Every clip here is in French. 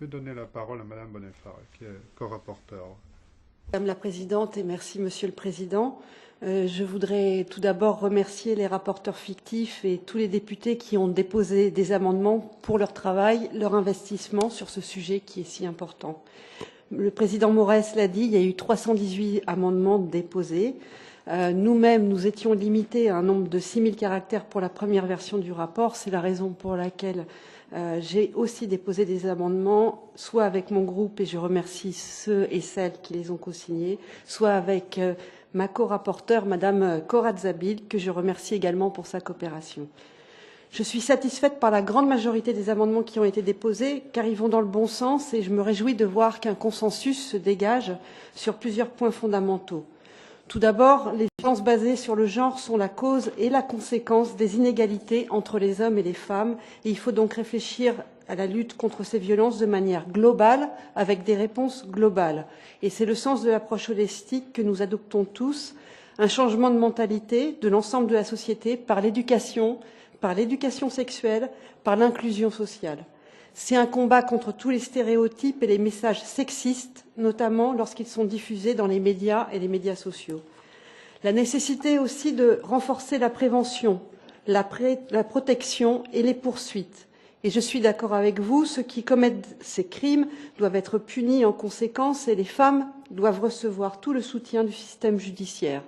Je vais donner la parole à Madame Bonnefarre, qui est co-rapporteure. Madame la Présidente, et merci Monsieur le Président. Je voudrais tout d'abord remercier les rapporteurs fictifs et tous les députés qui ont déposé des amendements pour leur travail, leur investissement sur ce sujet qui est si important. Le Président Moraes l'a dit, il y a eu 318 amendements déposés. Nous-mêmes, nous étions limités à un nombre de 6000 caractères pour la première version du rapport. C'est la raison pour laquelle j'ai aussi déposé des amendements, soit avec mon groupe, et je remercie ceux et celles qui les ont co-signés, soit avec ma co-rapporteure, Madame Corazza Bildt, que je remercie également pour sa coopération. Je suis satisfaite par la grande majorité des amendements qui ont été déposés, car ils vont dans le bon sens, et je me réjouis de voir qu'un consensus se dégage sur plusieurs points fondamentaux. Tout d'abord, les violences basées sur le genre sont la cause et la conséquence des inégalités entre les hommes et les femmes, et il faut donc réfléchir à la lutte contre ces violences de manière globale, avec des réponses globales. Et c'est le sens de l'approche holistique que nous adoptons tous, un changement de mentalité de l'ensemble de la société par l'éducation sexuelle, par l'inclusion sociale. C'est un combat contre tous les stéréotypes et les messages sexistes, notamment lorsqu'ils sont diffusés dans les médias et les médias sociaux. La nécessité aussi de renforcer la prévention, la protection et les poursuites. Et je suis d'accord avec vous, ceux qui commettent ces crimes doivent être punis en conséquence et les femmes doivent recevoir tout le soutien du système judiciaire.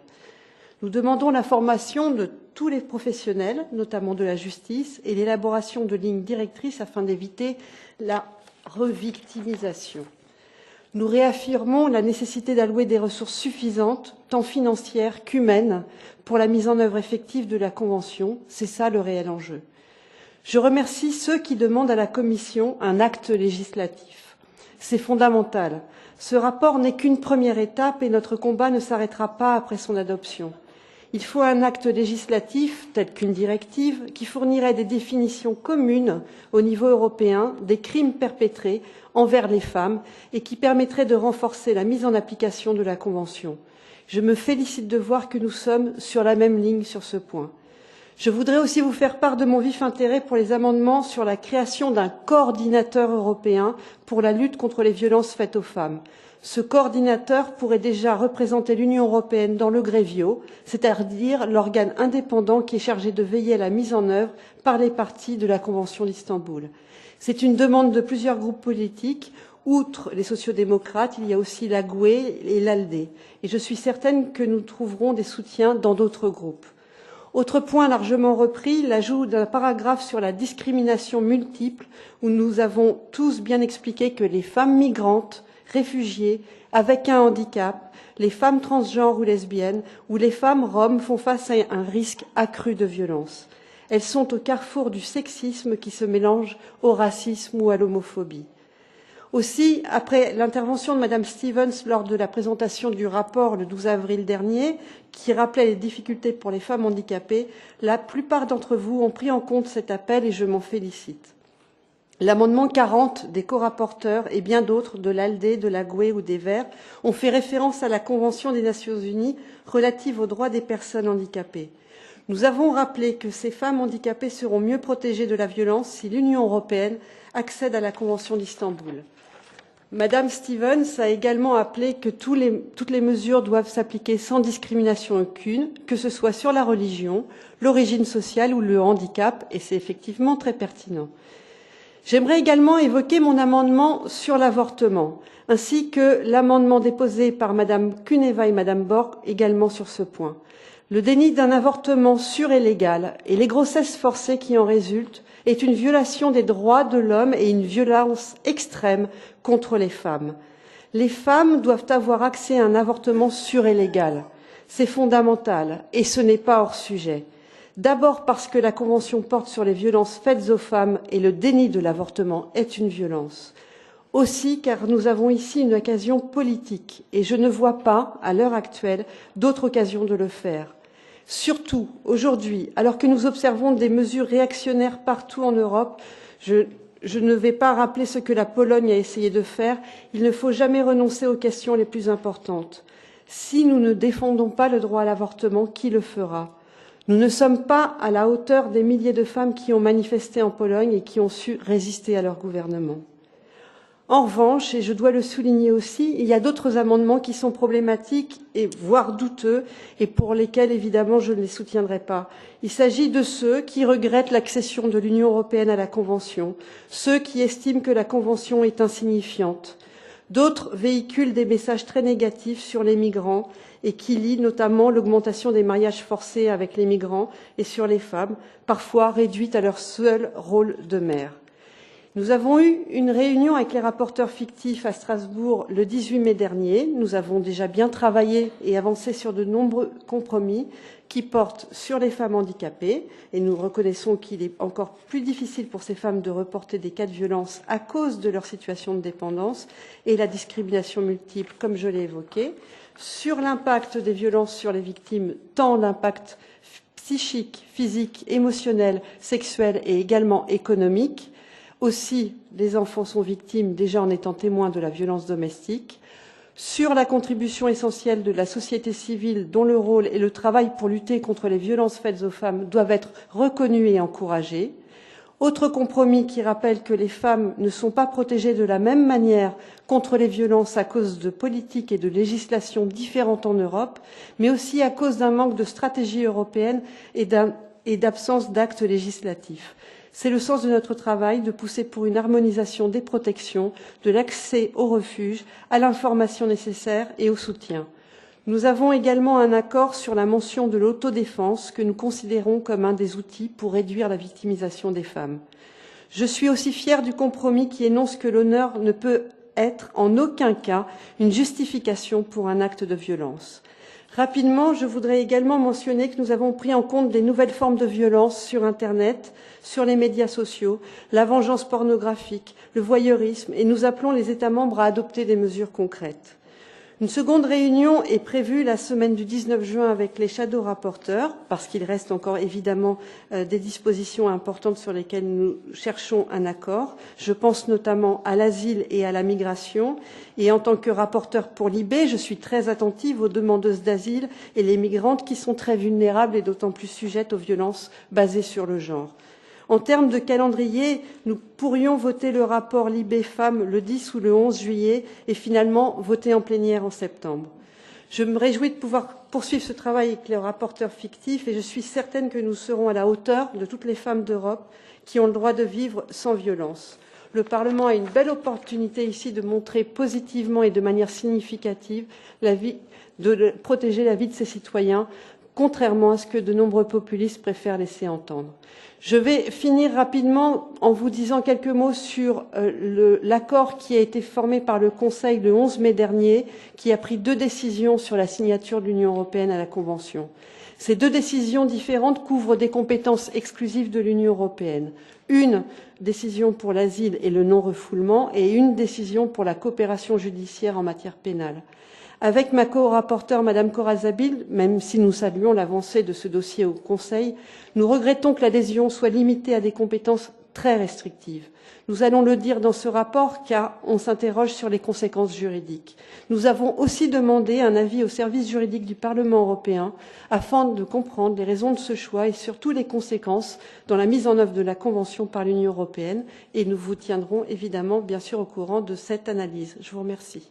Nous demandons la formation de tous les professionnels, notamment de la justice, et l'élaboration de lignes directrices afin d'éviter la revictimisation. Nous réaffirmons la nécessité d'allouer des ressources suffisantes, tant financières qu'humaines, pour la mise en œuvre effective de la Convention. C'est ça le réel enjeu. Je remercie ceux qui demandent à la Commission un acte législatif. C'est fondamental. Ce rapport n'est qu'une première étape et notre combat ne s'arrêtera pas après son adoption. Il faut un acte législatif, tel qu'une directive, qui fournirait des définitions communes au niveau européen des crimes perpétrés envers les femmes et qui permettrait de renforcer la mise en application de la Convention. Je me félicite de voir que nous sommes sur la même ligne sur ce point. Je voudrais aussi vous faire part de mon vif intérêt pour les amendements sur la création d'un coordinateur européen pour la lutte contre les violences faites aux femmes. Ce coordinateur pourrait déjà représenter l'Union européenne dans le Grevio, c'est-à-dire l'organe indépendant qui est chargé de veiller à la mise en œuvre par les parties de la Convention d'Istanbul. C'est une demande de plusieurs groupes politiques. Outre les sociodémocrates, il y a aussi la GUE et l'ALDE. Et je suis certaine que nous trouverons des soutiens dans d'autres groupes. Autre point largement repris, l'ajout d'un paragraphe sur la discrimination multiple, où nous avons tous bien expliqué que les femmes migrantes, réfugiées, avec un handicap, les femmes transgenres ou lesbiennes, ou les femmes roms font face à un risque accru de violence. Elles sont au carrefour du sexisme qui se mélange au racisme ou à l'homophobie. Aussi, après l'intervention de Madame Stevens lors de la présentation du rapport le 12 avril dernier, qui rappelait les difficultés pour les femmes handicapées, la plupart d'entre vous ont pris en compte cet appel et je m'en félicite. L'amendement 40 des co-rapporteurs et bien d'autres de l'ALDE, de la GUE ou des Verts ont fait référence à la Convention des Nations Unies relative aux droits des personnes handicapées. Nous avons rappelé que ces femmes handicapées seront mieux protégées de la violence si l'Union européenne accède à la Convention d'Istanbul. Madame Stevens a également appelé que toutes les mesures doivent s'appliquer sans discrimination aucune, que ce soit sur la religion, l'origine sociale ou le handicap, et c'est effectivement très pertinent. J'aimerais également évoquer mon amendement sur l'avortement, ainsi que l'amendement déposé par Madame Kuneva et Madame Borg, également sur ce point. Le déni d'un avortement sûr et légal et les grossesses forcées qui en résultent est une violation des droits de l'homme et une violence extrême contre les femmes. Les femmes doivent avoir accès à un avortement sûr et légal. C'est fondamental et ce n'est pas hors sujet. D'abord parce que la Convention porte sur les violences faites aux femmes et le déni de l'avortement est une violence. Aussi car nous avons ici une occasion politique et je ne vois pas, à l'heure actuelle, d'autre occasion de le faire. Surtout aujourd'hui, alors que nous observons des mesures réactionnaires partout en Europe, je ne vais pas rappeler ce que la Pologne a essayé de faire, il ne faut jamais renoncer aux questions les plus importantes. Si nous ne défendons pas le droit à l'avortement, qui le fera ? Nous ne sommes pas à la hauteur des milliers de femmes qui ont manifesté en Pologne et qui ont su résister à leur gouvernement. En revanche, et je dois le souligner aussi, il y a d'autres amendements qui sont problématiques et voire douteux et pour lesquels, évidemment, je ne les soutiendrai pas. Il s'agit de ceux qui regrettent l'accession de l'Union européenne à la Convention, ceux qui estiment que la Convention est insignifiante. D'autres véhiculent des messages très négatifs sur les migrants et qui lient notamment l'augmentation des mariages forcés avec les migrants et sur les femmes, parfois réduites à leur seul rôle de mère. Nous avons eu une réunion avec les rapporteurs fictifs à Strasbourg le 18 mai dernier. Nous avons déjà bien travaillé et avancé sur de nombreux compromis qui portent sur les femmes handicapées. Et nous reconnaissons qu'il est encore plus difficile pour ces femmes de reporter des cas de violence à cause de leur situation de dépendance et la discrimination multiple, comme je l'ai évoqué. Sur l'impact des violences sur les victimes, tant l'impact psychique, physique, émotionnel, sexuel et également économique. Aussi, les enfants sont victimes déjà en étant témoins de la violence domestique. Sur la contribution essentielle de la société civile, dont le rôle et le travail pour lutter contre les violences faites aux femmes doivent être reconnus et encouragés. Autre compromis qui rappelle que les femmes ne sont pas protégées de la même manière contre les violences à cause de politiques et de législations différentes en Europe, mais aussi à cause d'un manque de stratégie européenne et d'absence d'actes législatifs. C'est le sens de notre travail de pousser pour une harmonisation des protections, de l'accès au refuge, à l'information nécessaire et au soutien. Nous avons également un accord sur la mention de l'autodéfense que nous considérons comme un des outils pour réduire la victimisation des femmes. Je suis aussi fière du compromis qui énonce que l'honneur ne peut être en aucun cas une justification pour un acte de violence. Rapidement, je voudrais également mentionner que nous avons pris en compte les nouvelles formes de violence sur Internet, sur les médias sociaux, la vengeance pornographique, le voyeurisme, et nous appelons les États membres à adopter des mesures concrètes. Une seconde réunion est prévue la semaine du 19 juin avec les shadow rapporteurs, parce qu'il reste encore évidemment des dispositions importantes sur lesquelles nous cherchons un accord. Je pense notamment à l'asile et à la migration. Et en tant que rapporteur pour l'IB, je suis très attentive aux demandeuses d'asile et les migrantes qui sont très vulnérables et d'autant plus sujettes aux violences basées sur le genre. En termes de calendrier, nous pourrions voter le rapport Libé Femmes le 10 ou le 11 juillet et finalement voter en plénière en septembre. Je me réjouis de pouvoir poursuivre ce travail avec les rapporteurs fictifs et je suis certaine que nous serons à la hauteur de toutes les femmes d'Europe qui ont le droit de vivre sans violence. Le Parlement a une belle opportunité ici de montrer positivement et de manière significative de protéger la vie de ses citoyens, contrairement à ce que de nombreux populistes préfèrent laisser entendre. Je vais finir rapidement en vous disant quelques mots sur l'accord qui a été formé par le Conseil le 11 mai dernier, qui a pris 2 décisions sur la signature de l'Union européenne à la Convention. Ces 2 décisions différentes couvrent des compétences exclusives de l'Union européenne. Une décision pour l'asile et le non-refoulement et une décision pour la coopération judiciaire en matière pénale. Avec ma co-rapporteure, Madame Corazza Bildt, même si nous saluons l'avancée de ce dossier au Conseil, nous regrettons que l'adhésion soit limitée à des compétences très restrictives. Nous allons le dire dans ce rapport car on s'interroge sur les conséquences juridiques. Nous avons aussi demandé un avis au service juridique du Parlement européen afin de comprendre les raisons de ce choix et surtout les conséquences dans la mise en œuvre de la Convention par l'Union européenne et nous vous tiendrons évidemment bien sûr au courant de cette analyse. Je vous remercie.